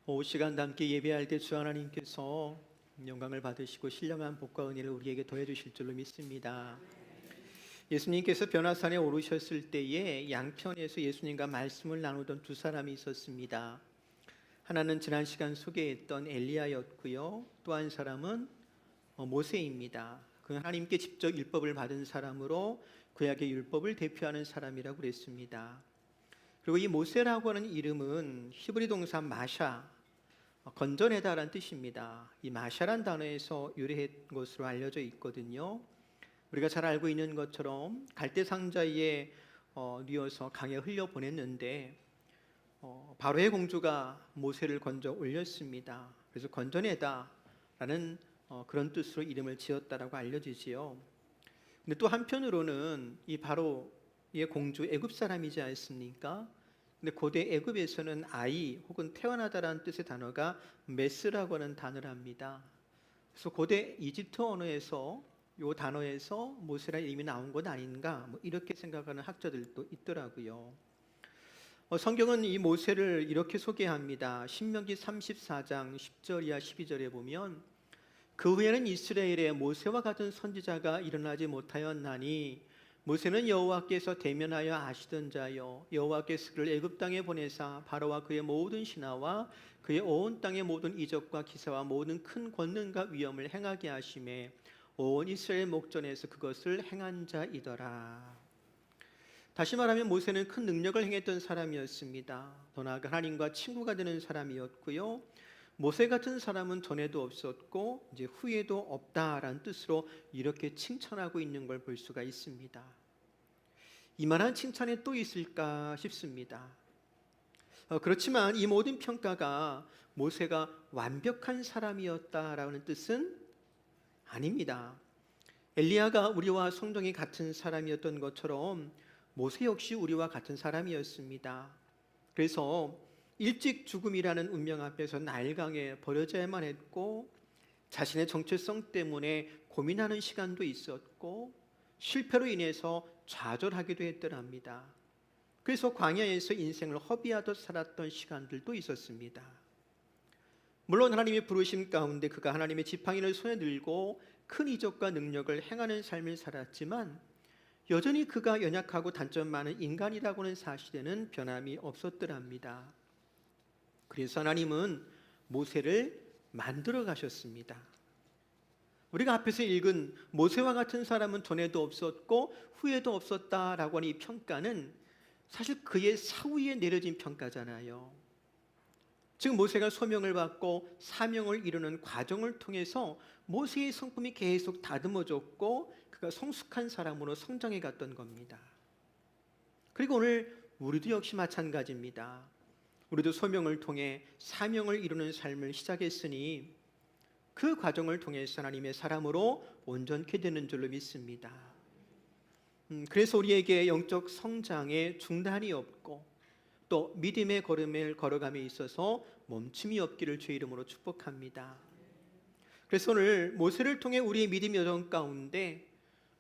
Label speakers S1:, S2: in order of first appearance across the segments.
S1: 오후 시간 함께 예배할 때 주 하나님께서 영광을 받으시고 신령한 복과 은혜를 우리에게 더해 주실 줄로 믿습니다. 예수님께서 변화산에 오르셨을 때에 양편에서 예수님과 말씀을 나누던 두 사람이 있었습니다. 하나는 지난 시간 소개했던 엘리야였고요, 또 한 사람은 모세입니다. 그 하나님께 직접 율법을 받은 사람으로 구약의 율법을 대표하는 사람이라고 그랬습니다. 그리고 이 모세라고 하는 이름은 히브리 동사 마샤, 건져내다라는 뜻입니다. 이 마샤란 단어에서 유래한 것으로 알려져 있거든요. 우리가 잘 알고 있는 것처럼 갈대 상자에 뉘어서 강에 흘려보냈는데 바로의 공주가 모세를 건져 올렸습니다. 그래서 건져내다라는 그런 뜻으로 이름을 지었다라고 알려지지요. 근데 또 한편으로는 이 바로의 공주 애굽 사람이지 않습니까? 근데 고대 애굽에서는 아이 혹은 태어나다라는 뜻의 단어가 메스라고 하는 단어랍니다. 그래서 고대 이집트 언어에서 이 단어에서 모세라는 이름이 나온 것 아닌가, 이렇게 생각하는 학자들도 있더라고요. 성경은 이 모세를 이렇게 소개합니다. 신명기 34장 10절 이하 12절에 보면 그 후에는 이스라엘에 모세와 같은 선지자가 일어나지 못하였나니 모세는 여호와께서 대면하여 아시던 자요 여호와께서 그를 애굽 땅에 보내사 바로와 그의 모든 신하와 그의 온 땅의 모든 이적과 기사와 모든 큰 권능과 위엄을 행하게 하심에 온 이스라엘 목전에서 그것을 행한 자이더라. 다시 말하면 모세는 큰 능력을 행했던 사람이었습니다. 더 나아가 하나님과 친구가 되는 사람이었고요, 모세 같은 사람은 전에도 없었고 이제 후에도 없다라는 뜻으로 이렇게 칭찬하고 있는 걸 볼 수가 있습니다. 이만한 칭찬이 또 있을까 싶습니다. 그렇지만 이 모든 평가가 모세가 완벽한 사람이었다라는 뜻은 아닙니다. 엘리야가 우리와 성정이 같은 사람이었던 것처럼 모세 역시 우리와 같은 사람이었습니다. 그래서 일찍 죽음이라는 운명 앞에서 날강에 버려져야만 했고 자신의 정체성 때문에 고민하는 시간도 있었고 실패로 인해서 좌절하기도 했더랍니다. 그래서 광야에서 인생을 허비하듯 살았던 시간들도 있었습니다. 물론 하나님의 부르심 가운데 그가 하나님의 지팡이를 손에 들고 큰 이적과 능력을 행하는 삶을 살았지만 여전히 그가 연약하고 단점 많은 인간이라고는 사실에는 변함이 없었더랍니다. 그래서 하나님은 모세를 만들어 가셨습니다. 우리가 앞에서 읽은 모세와 같은 사람은 전에도 없었고 후에도 없었다라고 하는 이 평가는 사실 그의 사후에 내려진 평가잖아요. 지금 모세가 소명을 받고 사명을 이루는 과정을 통해서 모세의 성품이 계속 다듬어졌고 그가 성숙한 사람으로 성장해 갔던 겁니다. 그리고 오늘 우리도 역시 마찬가지입니다. 우리도 소명을 통해 사명을 이루는 삶을 시작했으니 그 과정을 통해서 하나님의 사람으로 온전케 되는 줄로 믿습니다. 그래서 우리에게 영적 성장에 중단이 없고 또 믿음의 걸음을 걸어감에 있어서 멈춤이 없기를 주의 이름으로 축복합니다. 그래서 오늘 모세를 통해 우리의 믿음 여정 가운데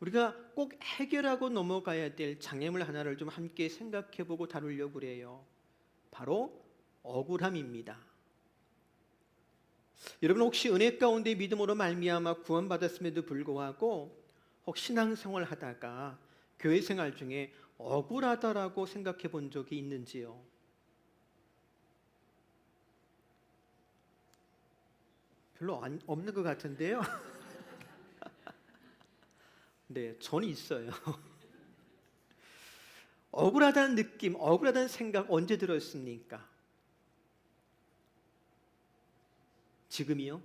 S1: 우리가 꼭 해결하고 넘어가야 될 장애물 하나를 좀 함께 생각해보고 다루려고 그래요. 바로 억울함입니다. 여러분 혹시 은혜 가운데 믿음으로 말미암아 구원받았음에도 불구하고 혹 신앙생활 하다가 교회 생활 중에 억울하다라고 생각해 본 적이 있는지요? 별로 없는 것 같은데요. 네, 저는 있어요. 억울하다는 느낌, 억울하다는 생각 언제 들었습니까? 지금이요?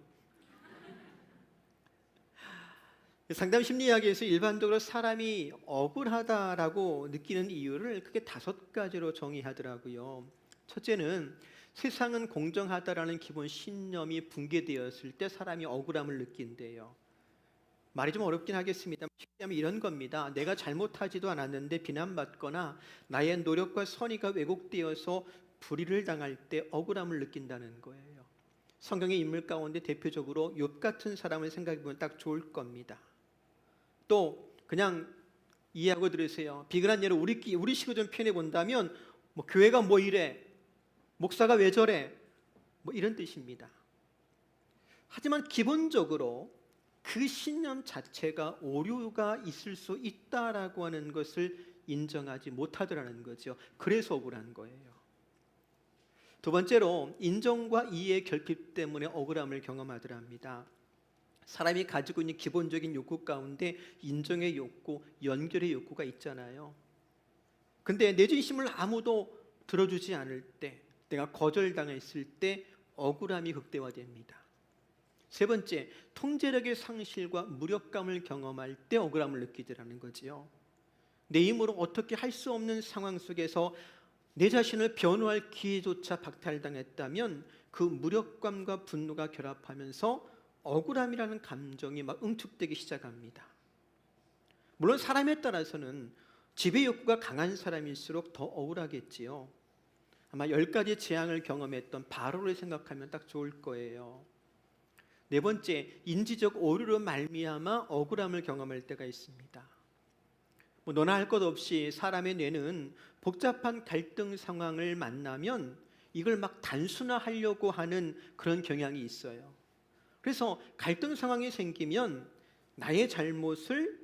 S1: 상담 심리학에서 일반적으로 사람이 억울하다라고 느끼는 이유를 크게 5가지로 정의하더라고요. 첫째는 세상은 공정하다라는 기본 신념이 붕괴되었을 때 사람이 억울함을 느낀대요. 말이 좀 어렵긴 하겠습니다. 쉽게 이런 겁니다. 내가 잘못하지도 않았는데 비난받거나 나의 노력과 선의가 왜곡되어서 불의를 당할 때 억울함을 느낀다는 거예요. 성경의 인물 가운데 대표적으로 욥 같은 사람을 생각해보면 딱 좋을 겁니다. 또 그냥 이해하고 들으세요. 비근한 예로 우리식으로 좀 표현해 본다면 교회가 뭐 이래, 목사가 왜 저래, 뭐 이런 뜻입니다. 하지만 기본적으로 그 신념 자체가 오류가 있을 수 있다라고 하는 것을 인정하지 못하더라는 거죠. 그래서 억울한 거예요. 두 번째로 인정과 이해의 결핍 때문에 억울함을 경험하더랍니다. 사람이 가지고 있는 기본적인 욕구 가운데 인정의 욕구, 연결의 욕구가 있잖아요. 근데 내 진심을 아무도 들어주지 않을 때, 내가 거절당했을 때 억울함이 극대화됩니다. 세 번째, 통제력의 상실과 무력감을 경험할 때 억울함을 느끼더라는 거지요. 내 힘으로 어떻게 할 수 없는 상황 속에서 내 자신을 변호할 기회조차 박탈당했다면 그 무력감과 분노가 결합하면서 억울함이라는 감정이 막 응축되기 시작합니다. 물론 사람에 따라서는 지배 욕구가 강한 사람일수록 더 억울하겠지요. 아마 10가지 재앙을 경험했던 바로를 생각하면 딱 좋을 거예요. 네 번째, 인지적 오류로 말미암아 억울함을 경험할 때가 있습니다. 너나 할 것 없이 사람의 뇌는 복잡한 갈등 상황을 만나면 이걸 막 단순화하려고 하는 그런 경향이 있어요. 그래서 갈등 상황이 생기면 나의 잘못을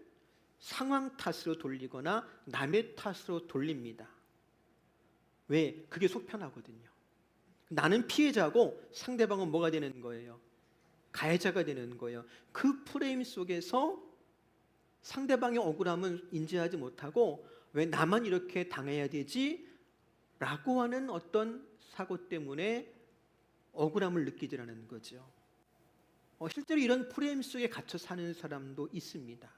S1: 상황 탓으로 돌리거나 남의 탓으로 돌립니다. 왜? 그게 속 편하거든요. 나는 피해자고 상대방은 뭐가 되는 거예요? 가해자가 되는 거예요. 그 프레임 속에서 상대방의 억울함은 인지하지 못하고 왜 나만 이렇게 당해야 되지? 라고 하는 어떤 사고 때문에 억울함을 느끼지라는 거죠. 실제로 이런 프레임 속에 갇혀 사는 사람도 있습니다.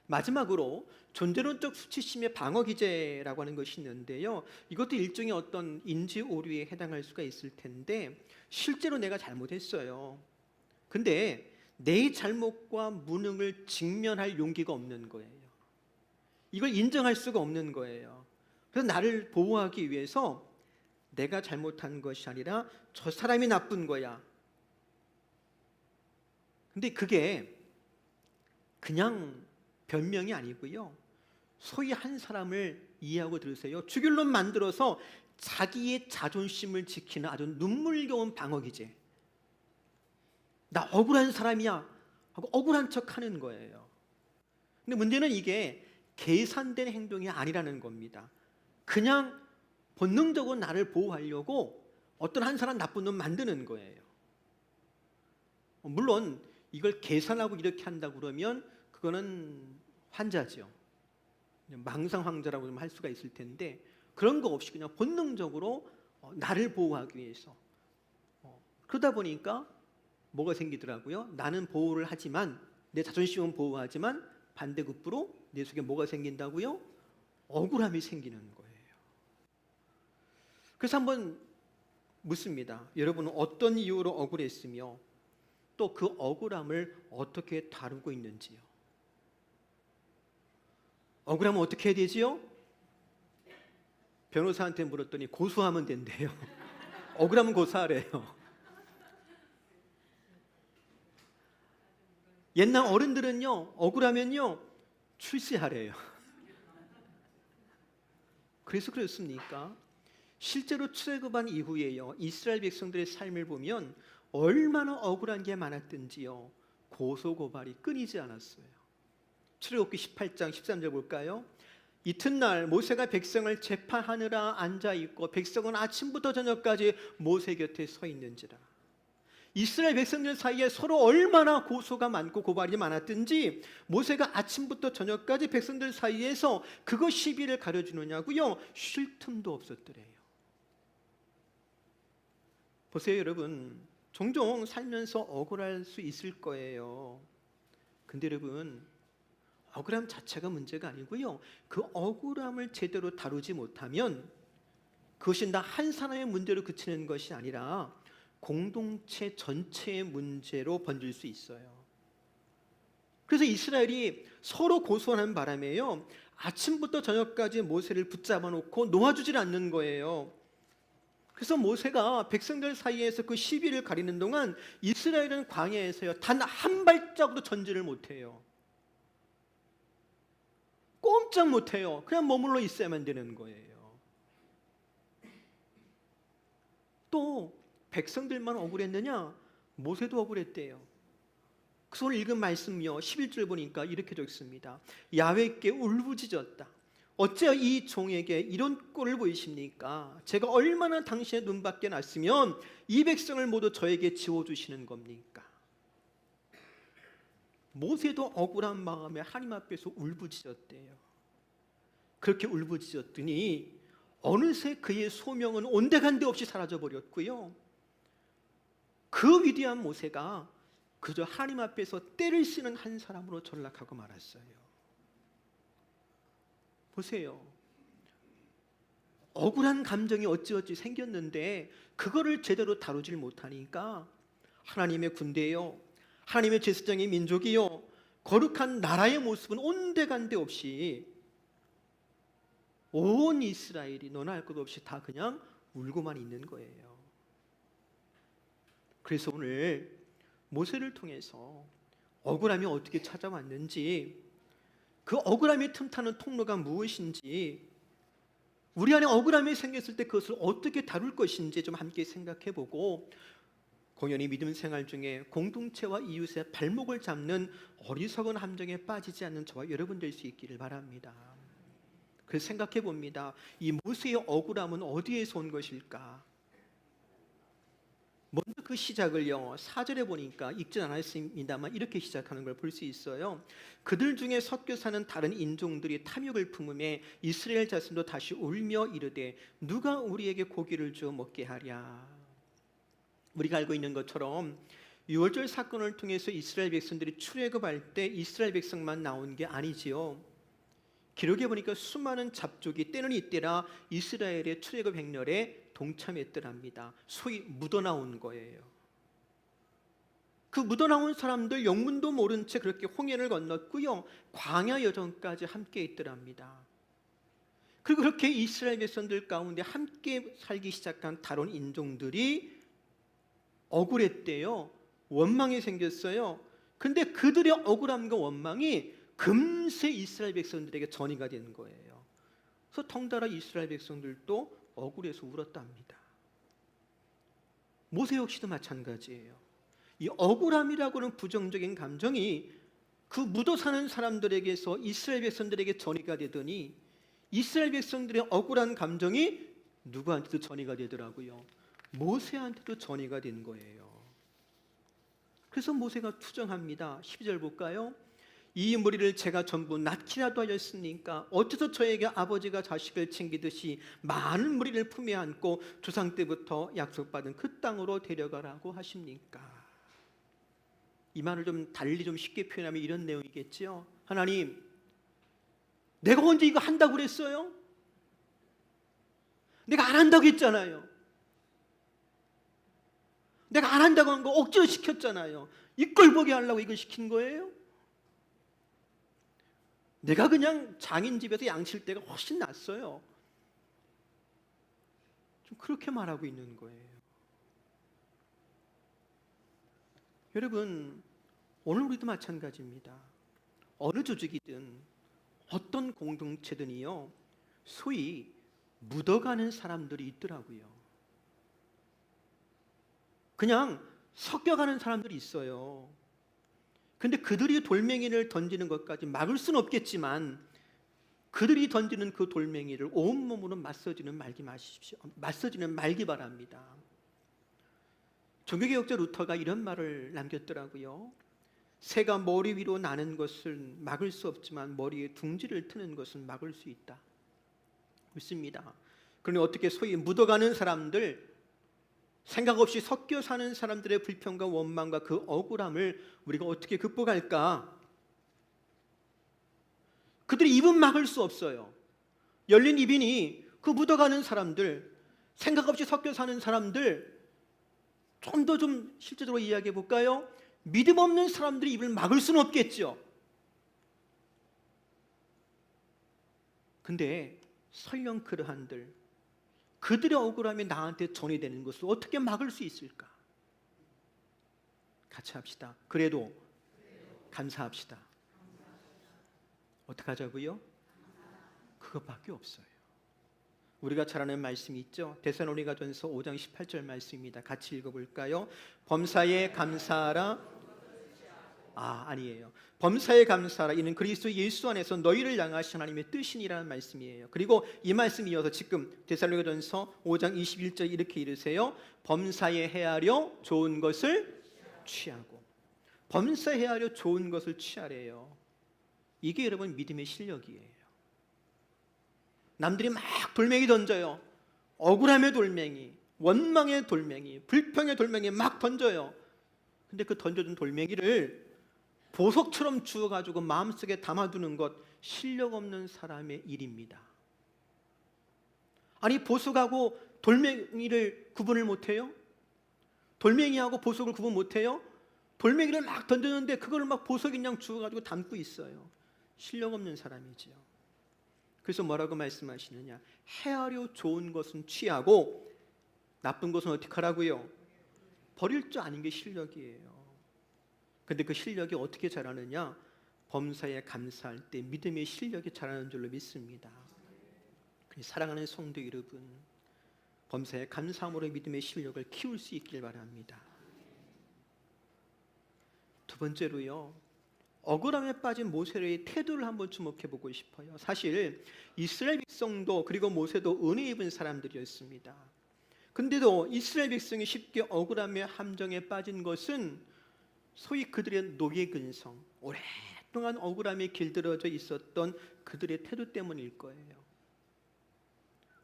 S1: 마지막으로 존재론적 수치심의 방어 기제라고 하는 것이 있는데요. 이것도 일종의 어떤 인지 오류에 해당할 수가 있을 텐데, 실제로 내가 잘못했어요. 근데 내 잘못과 무능을 직면할 용기가 없는 거예요. 이걸 인정할 수가 없는 거예요. 그래서 나를 보호하기 위해서 내가 잘못한 것이 아니라 저 사람이 나쁜 거야. 근데 그게 그냥 변명이 아니고요. 소위 한 사람을 이해하고 들으세요. 주결론 만들어서 자기의 자존심을 지키는 아주 눈물겨운 방어기제. 나 억울한 사람이야 하고 억울한 척 하는 거예요. 근데 문제는 이게 계산된 행동이 아니라는 겁니다. 그냥 본능적으로 나를 보호하려고 어떤 한 사람 나쁜 놈 만드는 거예요. 물론 이걸 계산하고 이렇게 한다고 그러면 그거는 환자죠. 망상황자라고 좀 할 수가 있을 텐데, 그런 거 없이 그냥 본능적으로 나를 보호하기 위해서 그러다 보니까 뭐가 생기더라고요. 나는 보호를 하지만, 내 자존심은 보호하지만 반대급부로 내 속에 뭐가 생긴다고요? 억울함이 생기는 거예요. 그래서 한번 묻습니다. 여러분은 어떤 이유로 억울했으며 또 그 억울함을 어떻게 다루고 있는지요? 억울하면 어떻게 해야 되지요? 변호사한테 물었더니 고소하면 된대요. 억울하면 고소하래요. 옛날 어른들은요, 억울하면요 출세하래요. 그래서 그렇습니까? 실제로 출애굽한 이후에요, 이스라엘 백성들의 삶을 보면 얼마나 억울한 게 많았든지요, 고소고발이 끊이지 않았어요. 출애굽기 18장 13절 볼까요? 이튿날 모세가 백성을 재판하느라 앉아있고 백성은 아침부터 저녁까지 모세 곁에 서 있는지라. 이스라엘 백성들 사이에 서로 얼마나 고소가 많고 고발이 많았든지 모세가 아침부터 저녁까지 백성들 사이에서 그거 시비를 가려주느냐고요, 쉴 틈도 없었더래요. 보세요 여러분, 종종 살면서 억울할 수 있을 거예요. 근데 여러분, 억울함 자체가 문제가 아니고요, 그 억울함을 제대로 다루지 못하면 그것이 나 한 사람의 문제로 그치는 것이 아니라 공동체 전체의 문제로 번질 수 있어요. 그래서 이스라엘이 서로 고소하는 바람에요, 아침부터 저녁까지 모세를 붙잡아 놓고 놓아주질 않는 거예요. 그래서 모세가 백성들 사이에서 그 시비를 가리는 동안 이스라엘은 광야에서요 단 한 발짝도 전진을 못해요. 꼼짝 못해요. 그냥 머물러 있어야만 되는 거예요. 또 백성들만 억울했느냐? 모세도 억울했대요. 그래서 오늘 읽은 말씀요 11절 보니까 이렇게 적습니다. 야훼께 울부짖었다. 어째 이 종에게 이런 꼴을 보이십니까? 제가 얼마나 당신의 눈밖에 났으면 이 백성을 모두 저에게 지워주시는 겁니까? 모세도 억울한 마음에 하나님 앞에서 울부짖었대요. 그렇게 울부짖었더니 어느새 그의 소명은 온데간데 없이 사라져버렸고요. 그 위대한 모세가 그저 하나님 앞에서 때를 쓰는 한 사람으로 전락하고 말았어요. 보세요. 억울한 감정이 어찌어찌 생겼는데 그거를 제대로 다루질 못하니까 하나님의 군대요, 하나님의 제사장의 민족이요, 거룩한 나라의 모습은 온데간데 없이 온 이스라엘이 너나 할 것 없이 다 그냥 울고만 있는 거예요. 그래서 오늘 모세를 통해서 억울함이 어떻게 찾아왔는지, 그 억울함이 틈타는 통로가 무엇인지, 우리 안에 억울함이 생겼을 때 그것을 어떻게 다룰 것인지 좀 함께 생각해보고, 공연히 믿음 생활 중에 공동체와 이웃의 발목을 잡는 어리석은 함정에 빠지지 않는 저와 여러분 될 수 있기를 바랍니다. 그래서 생각해 봅니다. 이 모세의 억울함은 어디에서 온 것일까? 먼저 그 시작을요 4절에 보니까 읽진 않았습니다만 이렇게 시작하는 걸 볼 수 있어요. 그들 중에 섞여 사는 다른 인종들이 탐욕을 품음에 이스라엘 자손도 다시 울며 이르되 누가 우리에게 고기를 주어 먹게 하랴. 우리가 알고 있는 것처럼 유월절 사건을 통해서 이스라엘 백성들이 출애굽할 때 이스라엘 백성만 나온 게 아니지요. 기록에 보니까 수많은 잡족이 때는 이때라 이스라엘의 출애굽 행렬에 동참했더랍니다. 소위 묻어나온 거예요. 그 묻어나온 사람들 영문도 모른 채 그렇게 홍해를 건넜고요, 광야 여정까지 함께 있더랍니다. 그리고 그렇게 이스라엘 백성들 가운데 함께 살기 시작한 다른 인종들이 억울했대요. 원망이 생겼어요. 근데 그들의 억울함과 원망이 금세 이스라엘 백성들에게 전이가 되는 거예요. 그래서 덩달아 이스라엘 백성들도 억울해서 울었답니다. 모세 역시도 마찬가지예요. 이 억울함이라고는 부정적인 감정이 그 묻어 사는 사람들에게서 이스라엘 백성들에게 전이가 되더니 이스라엘 백성들의 억울한 감정이 누구한테도 전이가 되더라고요. 모세한테도 전이가 된 거예요. 그래서 모세가 투정합니다. 12절 볼까요? 이 무리를 제가 전부 낳기라도 하였으니까 어째서 저에게 아버지가 자식을 챙기듯이 많은 무리를 품에 안고 조상 때부터 약속받은 그 땅으로 데려가라고 하십니까? 이 말을 좀 달리 좀 쉽게 표현하면 이런 내용이겠죠. 하나님, 내가 언제 이거 한다고 그랬어요? 내가 안 한다고 했잖아요. 내가 안 한다고 한 거 억지로 시켰잖아요. 이걸 보게 하려고 이걸 시킨 거예요? 내가 그냥 장인 집에서 양칠 때가 훨씬 낫어요. 좀 그렇게 말하고 있는 거예요. 여러분, 오늘 우리도 마찬가지입니다. 어느 조직이든 어떤 공동체든요 소위 묻어가는 사람들이 있더라고요. 그냥 섞여가는 사람들이 있어요. 근데 그들이 돌멩이를 던지는 것까지 막을 수는 없겠지만 그들이 던지는 그 돌멩이를 온몸으로 맞서지는 말기 마십시오. 맞서지는 말기 바랍니다. 종교개혁자 루터가 이런 말을 남겼더라고요. 새가 머리 위로 나는 것을 막을 수 없지만 머리에 둥지를 트는 것은 막을 수 있다. 믿습니다. 그러니 어떻게 소위 묻어가는 사람들, 생각 없이 섞여 사는 사람들의 불평과 원망과 그 억울함을 우리가 어떻게 극복할까? 그들의 입은 막을 수 없어요. 열린 입이니 그 묻어가는 사람들, 생각 없이 섞여 사는 사람들, 좀 더 좀 실제적으로 이야기해 볼까요? 믿음 없는 사람들이 입을 막을 수는 없겠죠. 근데 설령 그러한들 그들의 억울함이 나한테 전이되는 것을 어떻게 막을 수 있을까? 같이 합시다. 그래도 감사합시다. 어떻게 하자고요? 그것밖에 없어요. 우리가 잘 아는 말씀이 있죠. 데살로니가전서 5장 18절 말씀입니다. 같이 읽어볼까요? 범사에 감사하라. 아니에요. 범사에 감사하라. 이는 그리스도 예수 안에서 너희를 향하신 하나님의 뜻이니라는 말씀이에요. 그리고 이 말씀 이어서 지금 데살로니가전서 5장 21절 이렇게 이르세요. 범사에 헤아려 좋은 것을 취하고. 범사에 헤아려 좋은 것을 취하래요. 이게 여러분 믿음의 실력이에요. 남들이 막 돌멩이 던져요. 억울함의 돌멩이, 원망의 돌멩이, 불평의 돌멩이 막 던져요. 근데 그 던져준 돌멩이를 보석처럼 주워가지고 마음속에 담아두는 것, 실력 없는 사람의 일입니다. 아니, 보석하고 돌멩이를 구분을 못해요? 돌멩이하고 보석을 구분 못해요? 돌멩이를 막 던졌는데 그걸 막 보석인 양 주워가지고 담고 있어요. 실력 없는 사람이지요. 그래서 뭐라고 말씀하시느냐? 헤아려 좋은 것은 취하고 나쁜 것은 어떻게 하라고요? 버릴 줄 아는 게 실력이에요. 근데 그 실력이 어떻게 자라느냐? 범사에 감사할 때 믿음의 실력이 자라는 줄로 믿습니다. 사랑하는 성도 여러분, 범사에 감사함으로 믿음의 실력을 키울 수 있길 바랍니다. 두 번째로요, 억울함에 빠진 모세의 태도를 한번 주목해 보고 싶어요. 사실 이스라엘 백성도 그리고 모세도 은혜 입은 사람들이었습니다. 근데도 이스라엘 백성이 쉽게 억울함의 함정에 빠진 것은 소위 그들의 노예근성, 오랫동안 억울함에 길들여져 있었던 그들의 태도 때문일 거예요.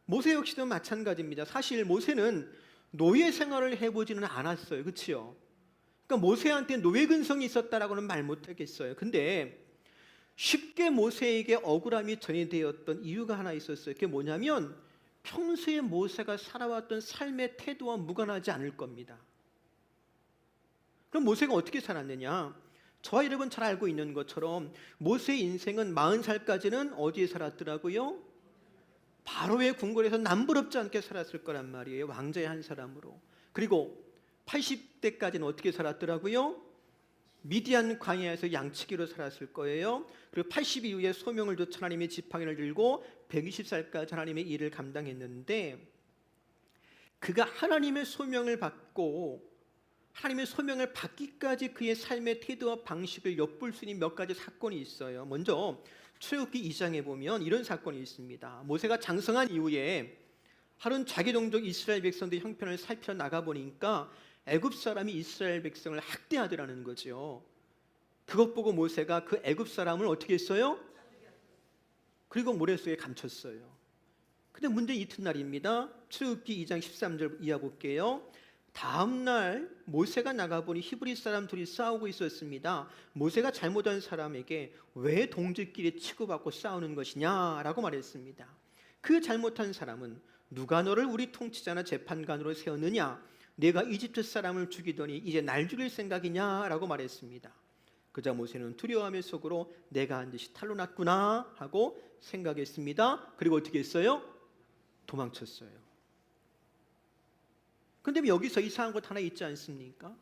S1: 모세 역시도 마찬가지입니다. 사실 모세는 노예 생활을 해보지는 않았어요. 그렇죠? 그러니까 모세한테 노예근성이 있었다라고는 말 못하겠어요. 근데 쉽게 모세에게 억울함이 전이되었던 이유가 하나 있었어요. 그게 뭐냐면 평소에 모세가 살아왔던 삶의 태도와 무관하지 않을 겁니다. 그럼 모세가 어떻게 살았느냐? 저와 여러분 잘 알고 있는 것처럼 모세의 인생은 40살까지는 어디에 살았더라고요? 바로의 궁궐에서 남부럽지 않게 살았을 거란 말이에요. 왕자의 한 사람으로. 그리고 80대까지는 어떻게 살았더라고요? 미디안 광야에서 양치기로 살았을 거예요. 그리고 80 이후에 소명을 줬 하나님의 지팡이를 들고 120살까지 하나님의 일을 감당했는데, 그가 하나님의 소명을 받고 하나님의 소명을 받기까지 그의 삶의 태도와 방식을 엿볼 수 있는 몇 가지 사건이 있어요. 먼저 출애굽기 2장에 보면 이런 사건이 있습니다. 모세가 장성한 이후에 하루는 자기 동족 이스라엘 백성들의 형편을 살펴나가 보니까 애굽 사람이 이스라엘 백성을 학대하더라는 거죠. 그것 보고 모세가 그 애굽 사람을 어떻게 했어요? 그리고 모래 속에 감췄어요. 근데 문제 이튿날입니다. 출애굽기 2장 13절 이하 볼게요. 다음 날 모세가 나가보니 히브리 사람 둘이 싸우고 있었습니다. 모세가 잘못한 사람에게 왜 동지끼리 치고받고 싸우는 것이냐라고 말했습니다. 그 잘못한 사람은 누가 너를 우리 통치자나 재판관으로 세웠느냐? 내가 이집트 사람을 죽이더니 이제 날 죽일 생각이냐라고 말했습니다. 그자 모세는 두려워하며 속으로 내가 한 짓이 탈로 났구나 하고 생각했습니다. 그리고 어떻게 했어요? 도망쳤어요. 근데 여기서 이상한 것 하나 있지 않습니까?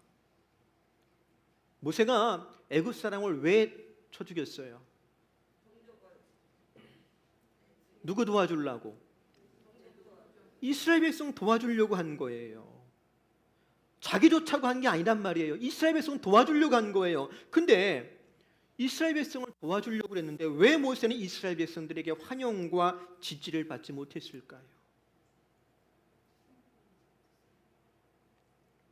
S1: 모세가 애굽 사람을 왜 쳐 죽였어요? 누구 도와주려고? 이스라엘 백성 도와주려고 한 거예요. 자기 좋자고 한 게 아니란 말이에요. 이스라엘 백성 도와주려고 한 거예요. 근데 이스라엘 백성을 도와주려고 그랬는데 왜 모세는 이스라엘 백성들에게 환영과 지지를 받지 못했을까요?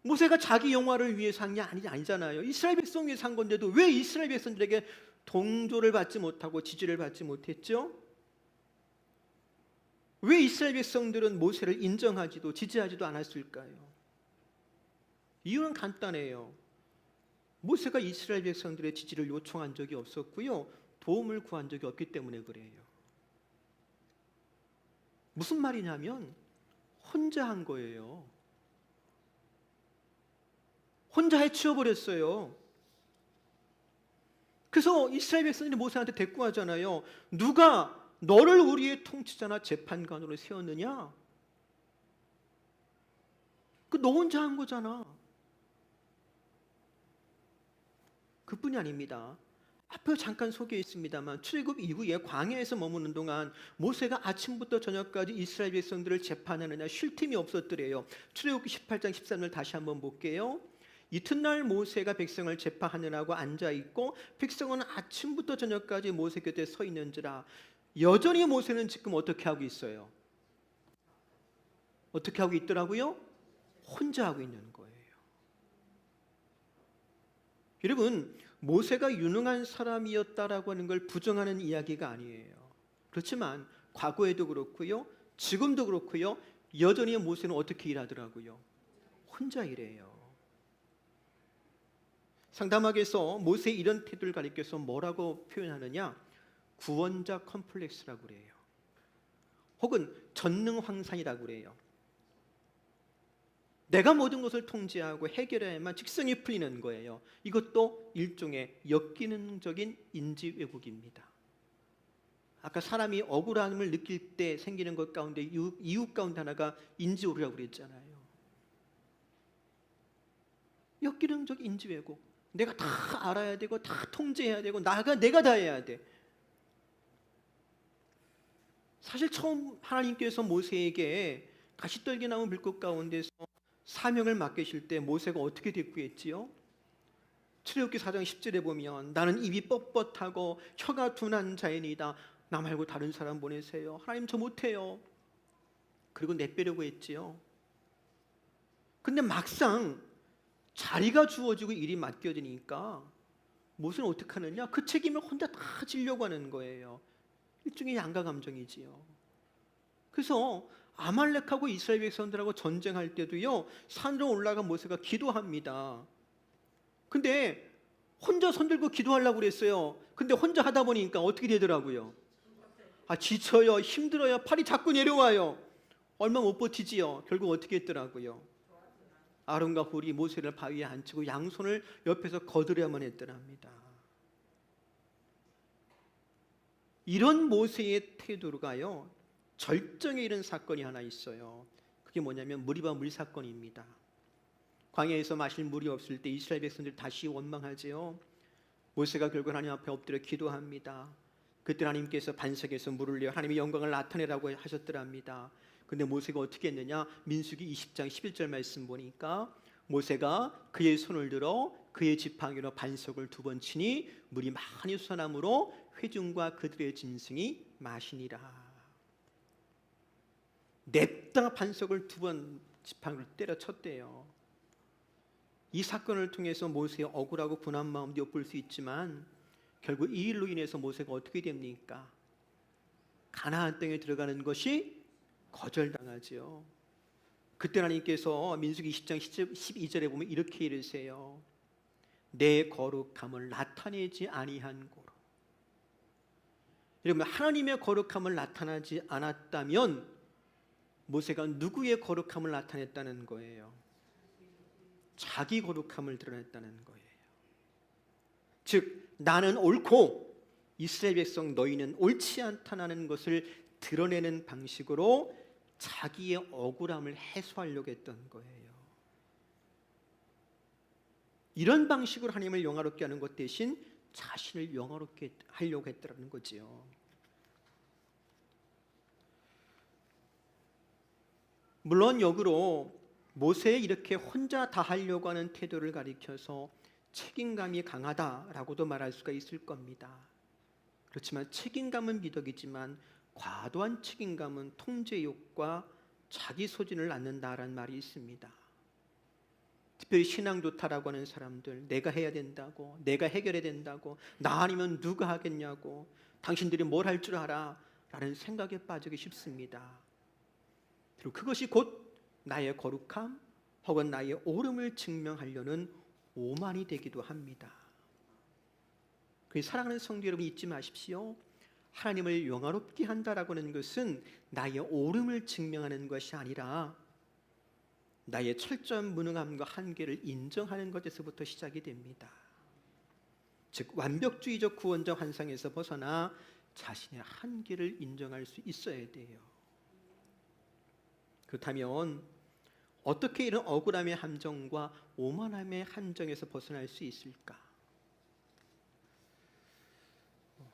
S1: 모세가 자기 영화를 위해서 한 게 아니잖아요. 이스라엘 백성 위해서 한 건데도 왜 이스라엘 백성들에게 동조를 받지 못하고 지지를 받지 못했죠? 왜 이스라엘 백성들은 모세를 인정하지도 지지하지도 않았을까요? 이유는 간단해요. 모세가 이스라엘 백성들의 지지를 요청한 적이 없었고요, 도움을 구한 적이 없기 때문에 그래요. 무슨 말이냐면 혼자 한 거예요. 혼자 해치워버렸어요. 그래서 이스라엘 백성들이 모세한테 대꾸하잖아요. 누가 너를 우리의 통치자나 재판관으로 세웠느냐? 너 혼자 한 거잖아. 그뿐이 아닙니다. 앞에 잠깐 소개했습니다만 출애굽 이후에 광야에서 머무는 동안 모세가 아침부터 저녁까지 이스라엘 백성들을 재판하느냐 쉴 틈이 없었더래요. 출애굽기 18장 13절 다시 한번 볼게요. 이튿날 모세가 백성을 재판하느라고 앉아있고 백성은 아침부터 저녁까지 모세 곁에 서 있는지라. 여전히 모세는 지금 어떻게 하고 있어요? 어떻게 하고 있더라고요? 혼자 하고 있는 거예요. 여러분, 모세가 유능한 사람이었다라고 하는 걸 부정하는 이야기가 아니에요. 그렇지만 과거에도 그렇고요, 지금도 그렇고요, 여전히 모세는 어떻게 일하더라고요? 혼자 일해요. 상담학에서 모세의 이런 태도를 가리켜서 뭐라고 표현하느냐? 구원자 컴플렉스라고 그래요. 혹은 전능황상이라고 그래요. 내가 모든 것을 통제하고 해결해야만 직성이 풀리는 거예요. 이것도 일종의 역기능적인 인지 왜곡입니다. 아까 사람이 억울함을 느낄 때 생기는 것 가운데 이유 가운데 하나가 인지 오류라고 그랬잖아요. 역기능적 인지 왜곡. 내가 다 알아야 되고 다 통제해야 되고 내가 다 해야 돼. 사실 처음 하나님께서 모세에게 가시떨기나무 물꽃 가운데서 사명을 맡기실 때 모세가 어떻게 대꾸했지요? 출애굽기 4장 10절에 보면 나는 입이 뻣뻣하고 혀가 둔한 자이니이다. 나 말고 다른 사람 보내세요. 하나님 저 못해요. 그리고 내빼려고 했지요. 근데 막상 자리가 주어지고 일이 맡겨지니까 모세는 어떻게 하느냐? 그 책임을 혼자 다 지려고 하는 거예요. 일종의 양가 감정이지요. 그래서 아말렉하고 이스라엘 백성들하고 전쟁할 때도요, 산으로 올라가 모세가 기도합니다. 근데 혼자 손들고 기도하려고 그랬어요. 근데 혼자 하다 보니까 어떻게 되더라고요? 지쳐요, 힘들어요, 팔이 자꾸 내려와요. 얼마 못 버티지요. 결국 어떻게 했더라고요? 아론과 훌이 모세를 바위에 앉히고 양손을 옆에서 거두려야만 했더랍니다. 이런 모세의 태도가요, 절정에 이른 사건이 하나 있어요. 그게 뭐냐면 무리바 물 사건입니다. 광야에서 마실 물이 없을 때 이스라엘 백성들이 다시 원망하지요. 모세가 결국 하나님 앞에 엎드려 기도합니다. 그때 하나님께서 반석에서 물을 내어 하나님의 영광을 나타내라고 하셨더랍니다. 근데 모세가 어떻게 했느냐? 민수기 20장 11절 말씀 보니까 모세가 그의 손을 들어 그의 지팡이로 반석을 2번 치니 물이 많이 솟아나므로 회중과 그들의 짐승이 마시니라. 냅다 반석을 2번 지팡이로 때려쳤대요. 이 사건을 통해서 모세의 억울하고 분한 마음도 엿볼 수 있지만 결국 이 일로 인해서 모세가 어떻게 됩니까? 가나안 땅에 들어가는 것이 거절당하지요. 그때 하나님께서 민수기 20장 12절에 보면 이렇게 이르세요. 내 거룩함을 나타내지 아니한 고로. 여러분, 하나님의 거룩함을 나타나지 않았다면 모세가 누구의 거룩함을 나타냈다는 거예요? 자기 거룩함을 드러냈다는 거예요. 즉 나는 옳고 이스라엘 백성 너희는 옳지 않다는 것을 드러내는 방식으로 자기의 억울함을 해소하려고 했던 거예요. 이런 방식으로 하나님을 영화롭게 하는 것 대신 자신을 영화롭게 하려고 했다는 거지요. 물론 역으로 모세의 이렇게 혼자 다 하려고 하는 태도를 가리켜서 책임감이 강하다라고도 말할 수가 있을 겁니다. 그렇지만 책임감은 미덕이지만 과도한 책임감은 통제욕과 자기 소진을 낳는다라는 말이 있습니다. 특별히 신앙 좋다라고 하는 사람들, 내가 해야 된다고, 내가 해결해야 된다고, 나 아니면 누가 하겠냐고, 당신들이 뭘 할 줄 알아? 라는 생각에 빠지기 쉽습니다. 그리고 그것이 곧 나의 거룩함 혹은 나의 옳음을 증명하려는 오만이 되기도 합니다. 그래서 사랑하는 성도 여러분, 잊지 마십시오. 하나님을 영화롭게 한다라고 하는 것은 나의 옳음을 증명하는 것이 아니라 나의 철저한 무능함과 한계를 인정하는 것에서부터 시작이 됩니다. 즉 완벽주의적 구원자 환상에서 벗어나 자신의 한계를 인정할 수 있어야 돼요. 그렇다면 어떻게 이런 억울함의 함정과 오만함의 함정에서 벗어날 수 있을까?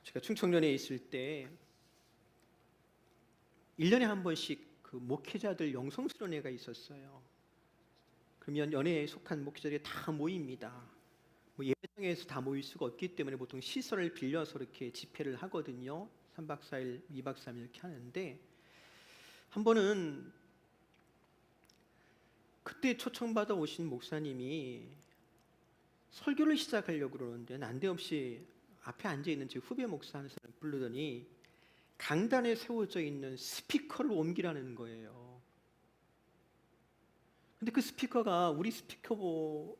S1: 제가 충청년에 있을 때 1년에 한 번씩 그 목회자들 영성스러운회가 있었어요. 그러면 연회에 속한 목회자들이 다 모입니다. 뭐 예배당에서 다 모일 수가 없기 때문에 보통 시설을 빌려서 이렇게 집회를 하거든요. 3박 4일, 2박 3일 이렇게 하는데, 한 번은 그때 초청받아 오신 목사님이 설교를 시작하려고 그러는데 난데없이 앞에 앉아있는 제 후배 목사 한 사람 부르더니 강단에 세워져 있는 스피커를 옮기라는 거예요. 근데 그 스피커가 우리 스피커보다는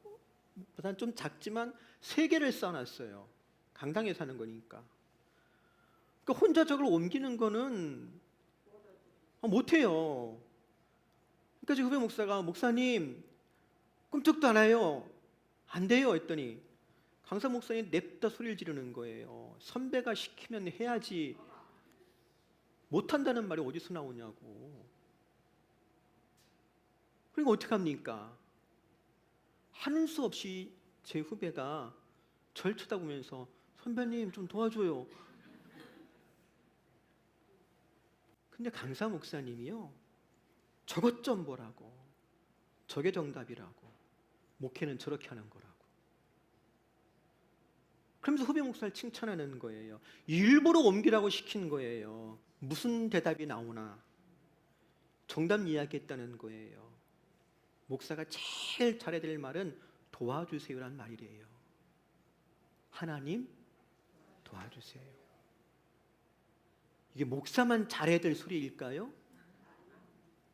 S1: 좀 작지만 3개를 쌓아놨어요. 강당에 사는 거니까. 그러니까 혼자 저걸 옮기는 거는 못해요. 그러니까 제 후배 목사가 목사님 꿈쩍도 안 해요. 안 돼요 했더니 강사 목사님 냅다 소리를 지르는 거예요. 선배가 시키면 해야지 못한다는 말이 어디서 나오냐고. 그러니까 어떡합니까? 하는 수 없이 제 후배가 절 쳐다보면서 선배님 좀 도와줘요. 근데 강사 목사님이요, 저것 좀 보라고, 저게 정답이라고, 목회는 저렇게 하는 거라고. 그러면서 후배 목사를 칭찬하는 거예요. 일부러 옮기라고 시킨 거예요. 무슨 대답이 나오나 정답 이야기했다는 거예요. 목사가 제일 잘해야 될 말은 도와주세요란 말이래요. 하나님 도와주세요. 이게 목사만 잘해야 될 소리일까요?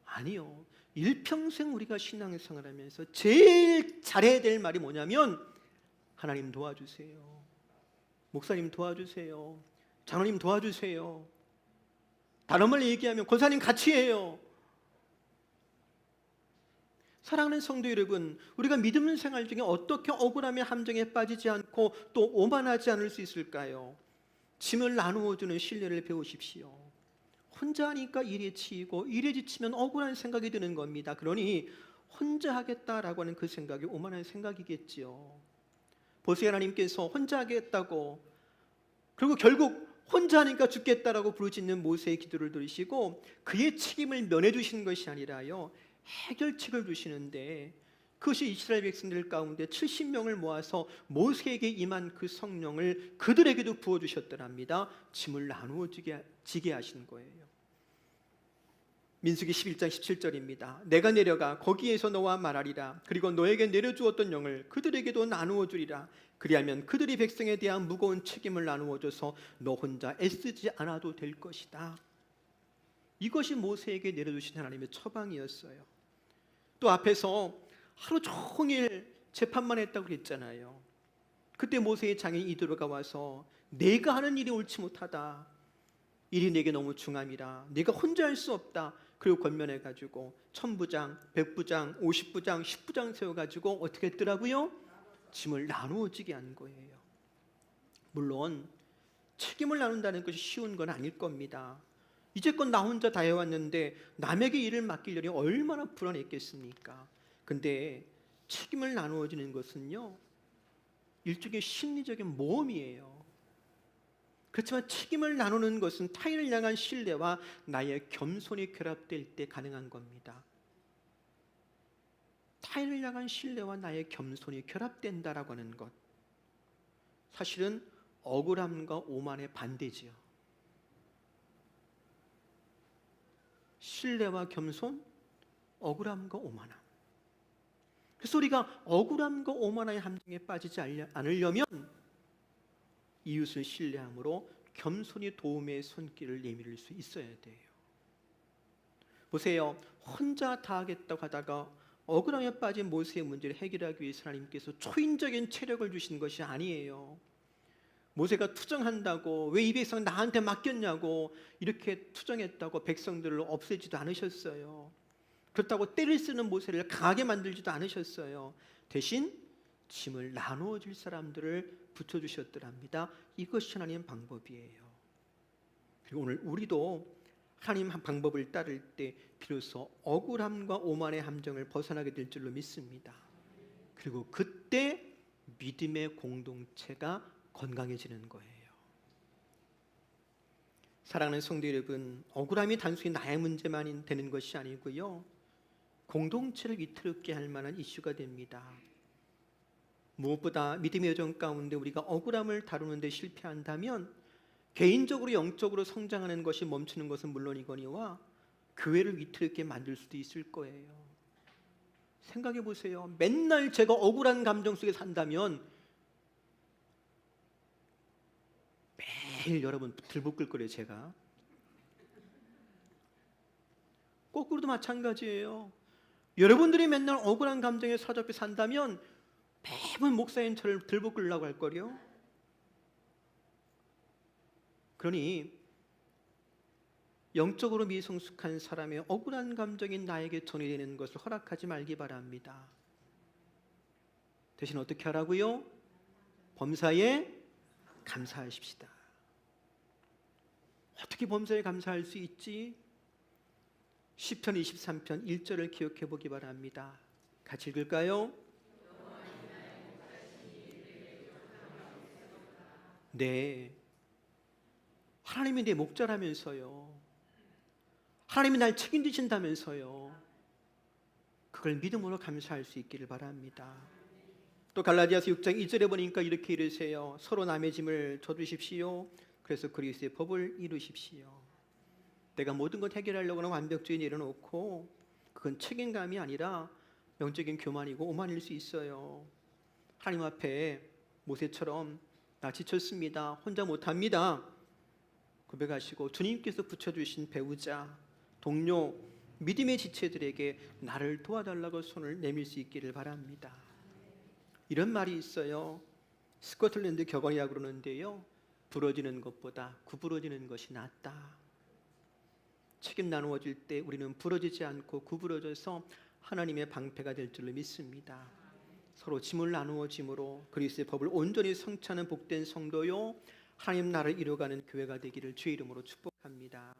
S1: 아니요. 일평생 우리가 신앙생활 하면서 제일 잘해야 될 말이 뭐냐면 하나님 도와주세요. 목사님 도와주세요. 장로님 도와주세요. 다른 말로 얘기하면 권사님 같이 해요. 사랑하는 성도 여러분, 우리가 믿음 생활 중에 어떻게 억울함의 함정에 빠지지 않고 또 오만하지 않을 수 있을까요? 짐을 나누어주는 신뢰를 배우십시오. 혼자 하니까 일에 치이고 일에 지치면 억울한 생각이 드는 겁니다. 그러니 혼자 하겠다라고 하는 그 생각이 오만한 생각이겠지요. 보세요, 하나님께서 혼자 하겠다고, 그리고 결국 혼자 하니까 죽겠다라고 부르짖는 모세의 기도를 들으시고 그의 책임을 면해 주시는 것이 아니라요, 해결책을 주시는데, 그것이 이스라엘 백성들 가운데 70명을 모아서 모세에게 임한 그 성령을 그들에게도 부어주셨더랍니다. 짐을 나누어 지게 하신 거예요. 민수기 11장 17절입니다. 내가 내려가 거기에서 너와 말하리라. 그리고 너에게 내려주었던 영을 그들에게도 나누어 주리라. 그리하면 그들이 백성에 대한 무거운 책임을 나누어 줘서 너 혼자 애쓰지 않아도 될 것이다. 이것이 모세에게 내려주신 하나님의 처방이었어요. 또 앞에서 하루 종일 재판만 했다고 그랬잖아요. 그때 모세의 장인 이드로가 와서 내가 하는 일이 옳지 못하다, 일이 내게 너무 중함이라, 내가 혼자 할 수 없다. 그리고 권면해가지고 1000부장, 100부장, 50부장, 10부장 세워가지고 어떻게 했더라고요? 짐을 나누어지게 한 거예요. 물론 책임을 나눈다는 것이 쉬운 건 아닐 겁니다. 이제껏 나 혼자 다 해왔는데 남에게 일을 맡기려니 얼마나 불안했겠습니까? 근데 책임을 나누어지는 것은요, 일종의 심리적인 모험이에요. 그렇지만 책임을 나누는 것은 타인을 향한 신뢰와 나의 겸손이 결합될 때 가능한 겁니다. 타인을 향한 신뢰와 나의 겸손이 결합된다라고 하는 것, 사실은 억울함과 오만의 반대지요. 신뢰와 겸손, 억울함과 오만함. 그래서 우리가 억울함과 오만의 함정에 빠지지 않으려면 이웃을 신뢰함으로 겸손히 도움의 손길을 내밀 수 있어야 돼요. 보세요, 혼자 다 하겠다고 하다가 억울함에 빠진 모세의 문제를 해결하기 위해서 하나님께서 초인적인 체력을 주신 것이 아니에요. 모세가 투정한다고 왜 이 백성 나한테 맡겼냐고 이렇게 투정했다고 백성들을 없애지도 않으셨어요. 그렇다고 때를 쓰는 모세를 강하게 만들지도 않으셨어요. 대신 짐을 나누어 줄 사람들을 붙여주셨더랍니다. 이것이 하나님의 방법이에요. 그리고 오늘 우리도 하나님 방법을 따를 때 비로소 억울함과 오만의 함정을 벗어나게 될 줄로 믿습니다. 그리고 그때 믿음의 공동체가 건강해지는 거예요. 사랑하는 성도 여러분, 억울함이 단순히 나의 문제만 되는 것이 아니고요, 공동체를 위태롭게 할 만한 이슈가 됩니다. 무엇보다 믿음의 여정 가운데 우리가 억울함을 다루는 데 실패한다면 개인적으로 영적으로 성장하는 것이 멈추는 것은 물론이거니와 교회를 위태롭게 만들 수도 있을 거예요. 생각해 보세요. 맨날 제가 억울한 감정 속에 산다면 매일 여러분 들볶을 거래요. 제가 거꾸로도 마찬가지예요. 여러분들이 맨날 억울한 감정에 사로잡혀 산다면 매번 목사님 저를 들볶으려고 할 거요. 그러니 영적으로 미성숙한 사람의 억울한 감정이 나에게 전이되는 것을 허락하지 말기 바랍니다. 대신 어떻게 하라고요? 범사에 감사하십시다. 어떻게 범사에 감사할 수 있지? 시편 23편 1절을 기억해 보기 바랍니다. 같이 읽을까요? 네, 하나님이 내 목자라면서요, 하나님이 날 책임지신다면서요, 그걸 믿음으로 감사할 수 있기를 바랍니다. 또 갈라디아서 6장 2절에 보니까 이렇게 이르세요. 서로 남의 짐을 져주십시오. 그래서 그리스도의 법을 이루십시오. 내가 모든 것 해결하려고 하는 완벽주의 내려놓고 그건 책임감이 아니라 영적인 교만이고 오만일 수 있어요. 하나님 앞에 모세처럼 나 지쳤습니다, 혼자 못합니다 고백하시고 주님께서 붙여주신 배우자, 동료, 믿음의 지체들에게 나를 도와달라고 손을 내밀 수 있기를 바랍니다. 이런 말이 있어요. 스코틀랜드 격언이라고 그러는데요, 부러지는 것보다 구부러지는 것이 낫다. 책임 나누어질 때 우리는 부러지지 않고 구부러져서 하나님의 방패가 될 줄로 믿습니다. 서로 짐을 나누어짐으로 그리스도의 법을 온전히 성취하는 복된 성도요, 하나님 나라를 이루어가는 교회가 되기를 주의 이름으로 축복합니다.